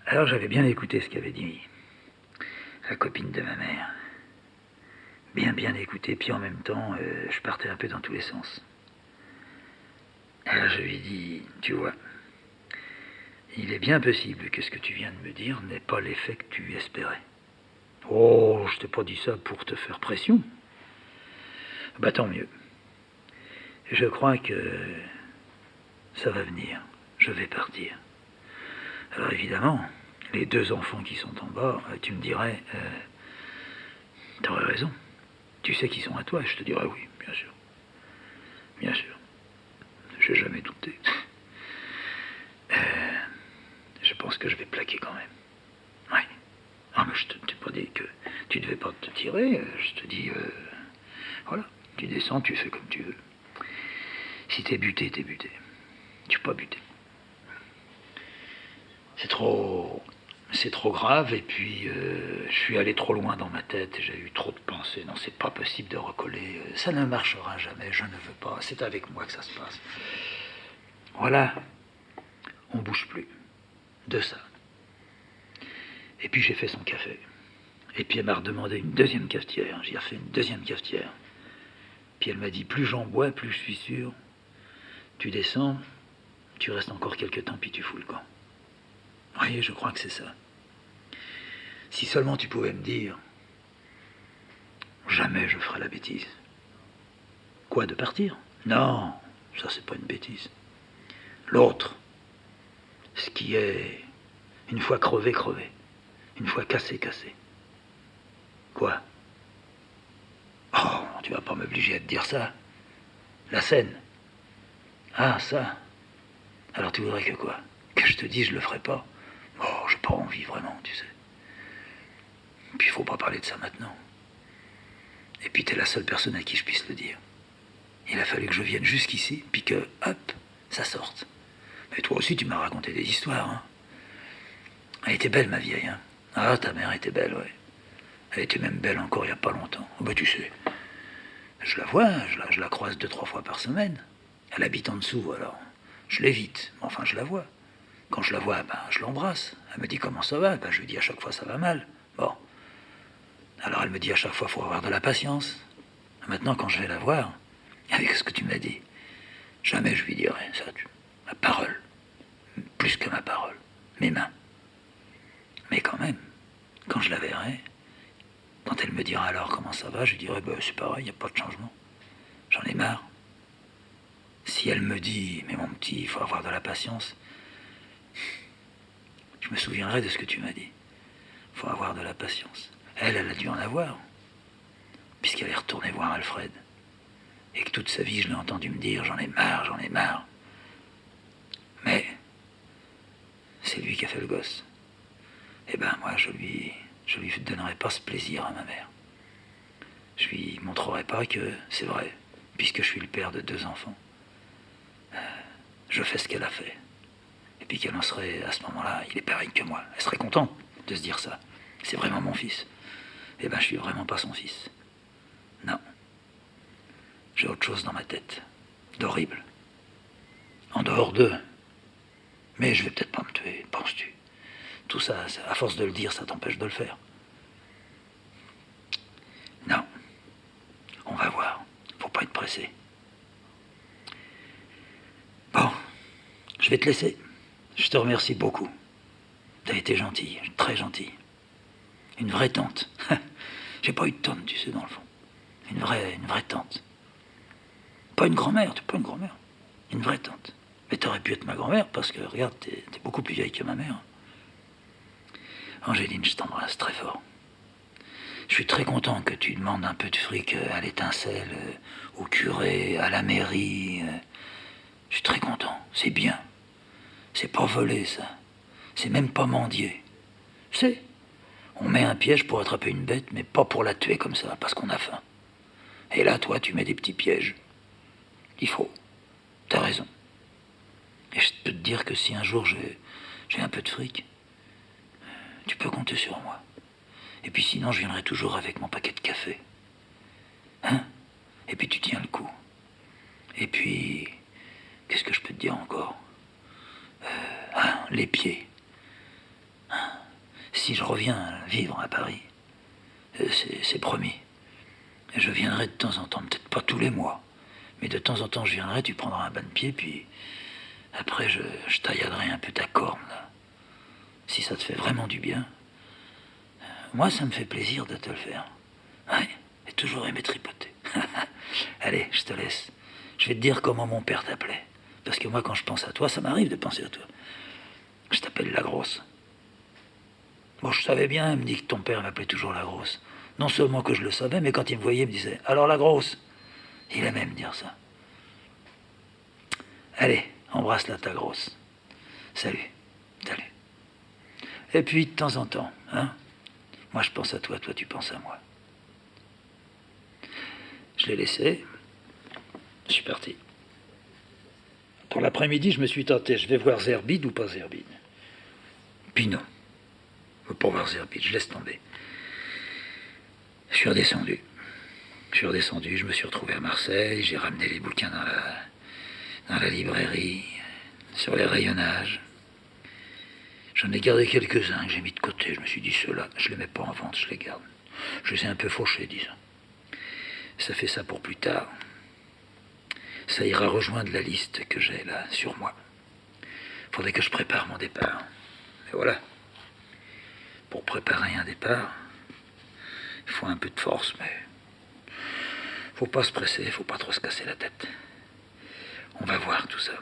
Alors j'avais bien écouté ce qu'avait dit la copine de ma mère. Bien écouté, puis en même temps, je partais un peu dans tous les sens. Alors je lui ai dit, tu vois, il est bien possible que ce que tu viens de me dire n'ait pas l'effet que tu espérais. Oh, je t'ai pas dit ça pour te faire pression. Bah tant mieux. Je crois que ça va venir. Je vais partir. Alors évidemment, les deux enfants qui sont en bas, tu me dirais, t'aurais raison. Tu sais qu'ils sont à toi. Je te dirais oui, bien sûr. Bien sûr. J'ai jamais douté. Je pense que je vais plaquer quand même. Ouais. Ah, mais je t'ai pas dit que tu devais pas te tirer. Je te dis, voilà, tu descends, tu fais comme tu veux. Si t'es buté, t'es buté. Tu peux pas buter. C'est trop grave, et puis je suis allé trop loin dans ma tête, j'ai eu trop de pensées. Non, c'est pas possible de recoller. Ça ne marchera jamais, je ne veux pas. C'est avec moi que ça se passe. Voilà, on bouge plus de ça. Et puis j'ai fait son café. Et puis elle m'a redemandé une deuxième cafetière. J'y ai refait une deuxième cafetière. Puis elle m'a dit, plus j'en bois, plus je suis sûr. Tu descends, tu restes encore quelques temps, puis tu fous le camp. Oui, je crois que c'est ça. Si seulement tu pouvais me dire, jamais je ferai la bêtise. Quoi, de partir? Non, ça c'est pas une bêtise. L'autre, ce qui est une fois crevé, crevé. Une fois cassé, cassé. Quoi? Oh, tu vas pas m'obliger à te dire ça. La scène. Ah, ça. Alors tu voudrais que quoi? Que je te dise je le ferai pas? Oh, j'ai pas envie vraiment, tu sais. Puis il faut pas parler de ça maintenant. Et puis t'es la seule personne à qui je puisse le dire. Il a fallu que je vienne jusqu'ici, puis que, hop, ça sorte. Mais toi aussi tu m'as raconté des histoires, hein. Elle était belle, ma vieille, hein. Ah, ta mère était belle, ouais. Elle était même belle encore il y a pas longtemps. Oh, bah tu sais, je la vois, je la croise 2, 3 fois par semaine. Elle habite en dessous, alors je l'évite, mais enfin je la vois. Quand je la vois, ben, je l'embrasse. Elle me dit comment ça va, ben, je lui dis à chaque fois ça va mal. Bon, alors elle me dit à chaque fois faut avoir de la patience. Maintenant quand je vais la voir, avec ce que tu m'as dit, jamais je lui dirai ça. Ma parole, plus que ma parole, mes mains. Mais quand même, quand je la verrai, quand elle me dira alors comment ça va, je lui dirai ben, c'est pareil, il n'y a pas de changement. J'en ai marre. Si elle me dit mais mon petit, il faut avoir de la patience, je me souviendrai de ce que tu m'as dit. Il faut avoir de la patience. Elle a dû en avoir, puisqu'elle est retournée voir Alfred. Et que toute sa vie, je l'ai entendu me dire, j'en ai marre, j'en ai marre. Mais c'est lui qui a fait le gosse. Eh ben moi, je lui donnerai pas ce plaisir à ma mère. Je lui montrerai pas que c'est vrai, puisque je suis le père de 2 enfants. Je fais ce qu'elle a fait. Et puis qu'elle en serait, à ce moment-là, il est pareil que moi. Elle serait contente de se dire ça. C'est vraiment mon fils. Eh ben, je suis vraiment pas son fils. Non. J'ai autre chose dans ma tête. D'horrible. En dehors d'eux. Mais je vais peut-être pas me tuer, penses-tu? Tout ça, à force de le dire, ça t'empêche de le faire. Non. On va voir. Faut pas être pressé. Bon. Je vais te laisser. Je te remercie beaucoup. T'as été gentille, très gentille. Une vraie tante. J'ai pas eu de tante, tu sais, dans le fond. Une vraie tante. Pas une grand-mère, t'es pas une grand-mère. Une vraie tante. Mais t'aurais pu être ma grand-mère parce que, regarde, t'es beaucoup plus vieille que ma mère. Angéline, je t'embrasse très fort. Je suis très content que tu demandes un peu de fric à l'étincelle, au curé, à la mairie. Je suis très content, c'est bien. C'est pas volé, ça. C'est même pas mendier. C'est. On met un piège pour attraper une bête, mais pas pour la tuer comme ça, parce qu'on a faim. Et là, toi, tu mets des petits pièges. Il faut. T'as raison. Et je peux te dire que si un jour j'ai un peu de fric, tu peux compter sur moi. Et puis sinon, je viendrai toujours avec mon paquet de café. Hein? Et puis tu tiens le coup. Et puis, qu'est-ce que je peux te dire encore? Les pieds. Si je reviens vivre à Paris, c'est promis. Je viendrai de temps en temps, peut-être pas tous les mois, mais de temps en temps je viendrai, tu prendras un bain de pied, puis après je tailladerai un peu ta corne, là. Si ça te fait vraiment du bien, moi ça me fait plaisir de te le faire. Ouais, j'ai toujours aimé tripoter. Allez, je te laisse. Je vais te dire comment mon père t'appelait. Parce que moi, quand je pense à toi, ça m'arrive de penser à toi. Je t'appelle la grosse. Bon, je savais bien, il me dit que ton père m'appelait toujours la grosse. Non seulement que je le savais, mais quand il me voyait, il me disait « Alors la grosse ?» Il aimait me dire ça. Allez, embrasse-la ta grosse. Salut, salut. Et puis, de temps en temps, hein, moi je pense à toi, toi tu penses à moi. Je l'ai laissé, je suis parti. Pour l'après-midi, je me suis tenté, je vais voir Zerbide ou pas Zerbide. Puis non, pour voir Zerbide, je laisse tomber. Je suis redescendu. Je me suis retrouvé à Marseille, j'ai ramené les bouquins dans la librairie, sur les rayonnages. J'en ai gardé quelques-uns que j'ai mis de côté. Je me suis dit, ceux-là, je les mets pas en vente, je les garde. Je les ai un peu fauchés, disons. Ça fait ça pour plus tard. Ça ira rejoindre la liste que j'ai là, sur moi. Faudrait que je prépare mon départ. Et voilà. Pour préparer un départ, il faut un peu de force, mais faut pas se presser, faut pas trop se casser la tête. On va voir tout ça.